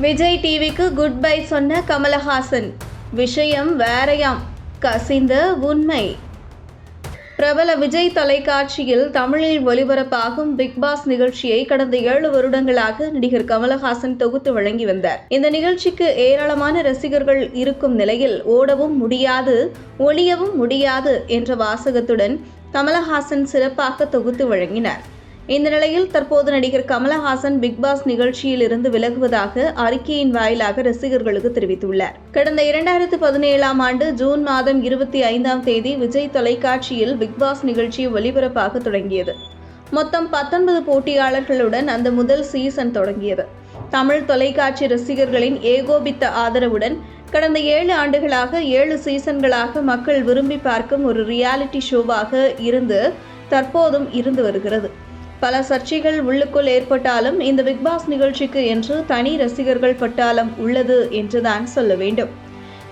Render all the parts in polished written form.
விஜய் டிவிக்கு good bye சொன்ன கமலஹாசன். விஷயம் வேறையாம், கசிந்த உண்மை. பிரபல விஜய் தொலைக்காட்சியில் தமிழில் ஒளிபரப்பாகும் பிக் பாஸ் நிகழ்ச்சியை கடந்த 7 வருடங்களாக நடிகர் கமலஹாசன் தொகுத்து வழங்கி வந்தார். இந்த நிகழ்ச்சிக்கு ஏராளமான ரசிகர்கள் இருக்கும் நிலையில் ஓடவும் முடியாது, ஒளியவும் முடியாது என்ற வாசகத்துடன் கமலஹாசன் சிறப்பாக தொகுத்து வழங்கினார். இந்த நிலையில் தற்போது நடிகர் கமலஹாசன் பிக் பாஸ் நிகழ்ச்சியில் இருந்து விலகுவதாக அறிக்கையின் வாயிலாக ரசிகர்களுக்கு தெரிவித்துள்ளார். கடந்த 2017ஆம் ஆண்டு ஜூன் மாதம் 25ஆம் தேதி விஜய் தொலைக்காட்சியில் பிக் பாஸ் நிகழ்ச்சி ஒளிபரப்பாக தொடங்கியது. மொத்தம் 19 போட்டியாளர்களுடன் அந்த முதல் சீசன் தொடங்கியது. தமிழ் தொலைக்காட்சி ரசிகர்களின் ஏகோபித்த ஆதரவுடன் கடந்த 7 ஆண்டுகளாக 7 சீசன்களாக மக்கள் விரும்பி பார்க்கும் ஒரு ரியாலிட்டி ஷோவாக தற்போதும் இருந்து வருகிறது. பல சர்ச்சைகள் உள்ளுக்குள் ஏற்பட்டாலும் இந்த பிக் பாஸ் நிகழ்ச்சிக்கு என்று தனி ரசிகர்கள் பட்டாளம் உள்ளது என்றுதான் சொல்ல வேண்டும்.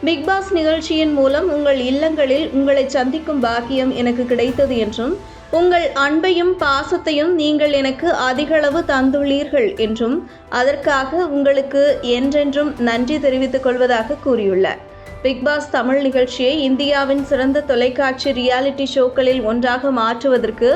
பிக் பாஸ் நிகழ்ச்சியின் மூலம் உங்கள் இல்லங்களில் உங்களை சந்திக்கும் பாக்கியம் எனக்கு கிடைத்தது என்றும், உங்கள் அன்பையும் பாசத்தையும் நீங்கள் எனக்கு அதிகளவு தந்துள்ளீர்கள் என்றும், அதற்காக உங்களுக்கு என்றென்றும் நன்றி தெரிவித்துக் கொள்வதாக கூறியுள்ளார். பிக் பாஸ் தமிழ் நிகழ்ச்சியை இந்தியாவின் சிறந்த தொலைக்காட்சி ரியாலிட்டி ஷோக்களில் ஒன்றாக மாற்றுவதற்கு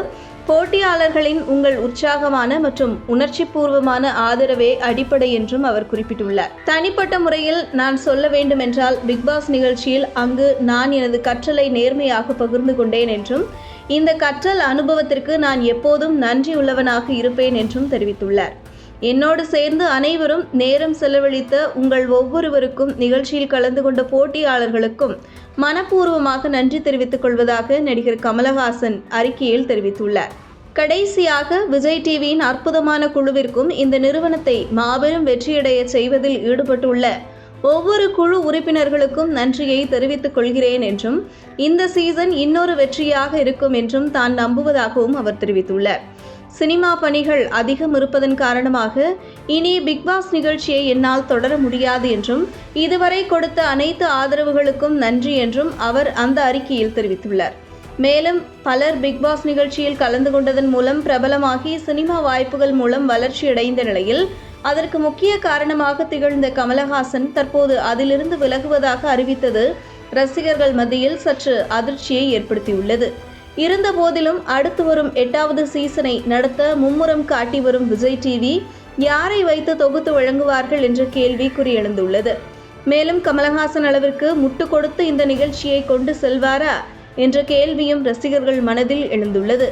போட்டியாளர்களின் உங்கள் உற்சாகமான மற்றும் உணர்ச்சிபூர்வமான ஆதரவே அடிப்படை என்றும் அவர் குறிப்பிட்டுள்ளார். தனிப்பட்ட முறையில் நான் சொல்ல வேண்டுமென்றால் பிக் பாஸ் நிகழ்ச்சியில் அங்கு நான் எனது கற்றலை நேர்மையாக பகிர்ந்து கொண்டேன் என்றும், இந்த கற்றல் அனுபவத்திற்கு நான் எப்போதும் நன்றியுள்ளவனாக இருப்பேன் என்றும் தெரிவித்துள்ளார். என்னோடு சேர்ந்து அனைவரும் நேரம் செலவழித்த உங்கள் ஒவ்வொருவருக்கும், நிகழ்ச்சியில் கலந்து கொண்ட போட்டியாளர்களுக்கும் மனப்பூர்வமாக நன்றி தெரிவித்துக் கொள்வதாக நடிகர் கமலஹாசன் அறிக்கையில் தெரிவித்துள்ளார். கடைசியாக விஜய் டிவியின் அற்புதமான குழுவிற்கும் இந்த நிறுவனத்தை மாபெரும் வெற்றியடைய செய்வதில் ஈடுபட்டுள்ள ஒவ்வொரு குழு உறுப்பினர்களுக்கும் நன்றியை தெரிவித்துக் கொள்கிறேன் என்றும், இந்த சீசன் இன்னொரு வெற்றியாக இருக்கும் என்றும் தான் நம்புவதாகவும் அவர் தெரிவித்துள்ளார். சினிமா பணிகள் அதிகம் இருப்பதன் காரணமாக இனி பிக் பாஸ் நிகழ்ச்சியை என்னால் தொடர முடியாது என்றும், இதுவரை கொடுத்த அனைத்து ஆதரவுகளுக்கும் நன்றி என்றும் அவர் அந்த அறிக்கையில் தெரிவித்துள்ளார். மேலும் பலர் பிக் பாஸ் நிகழ்ச்சியில் கலந்து கொண்டதன் மூலம் பிரபலமாகி சினிமா வாய்ப்புகள் மூலம் வளர்ச்சியடைந்த நிலையில் அதற்கு முக்கிய காரணமாக திகழ்ந்த கமலஹாசன் தற்போது அதிலிருந்து விலகுவதாக அறிவித்தது ரசிகர்கள் மத்தியில் சற்று அதிர்ச்சியை ஏற்படுத்தியுள்ளது. இருந்த போதிலும் அடுத்து வரும் 8வது சீசனை நடத்த மும்முரம் காட்டி வரும் விஜய் டிவி யாரை வைத்து தொகுத்து வழங்குவார்கள் என்ற கேள்விக்குறி எழுந்துள்ளது. மேலும் கமலஹாசன் அளவிற்கு முட்டு கொடுத்து இந்த நிகழ்ச்சியை கொண்டு செல்வாரா என்ற கேள்வியும் ரசிகர்கள் மனதில் எழுந்துள்ளது.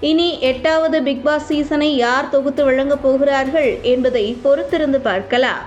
இனி 8வது பிக் பாஸ் சீசனை யார் தொகுத்து வழங்கப் போகிறார்கள் என்பதை பொறுத்திருந்து பார்க்கலாம்.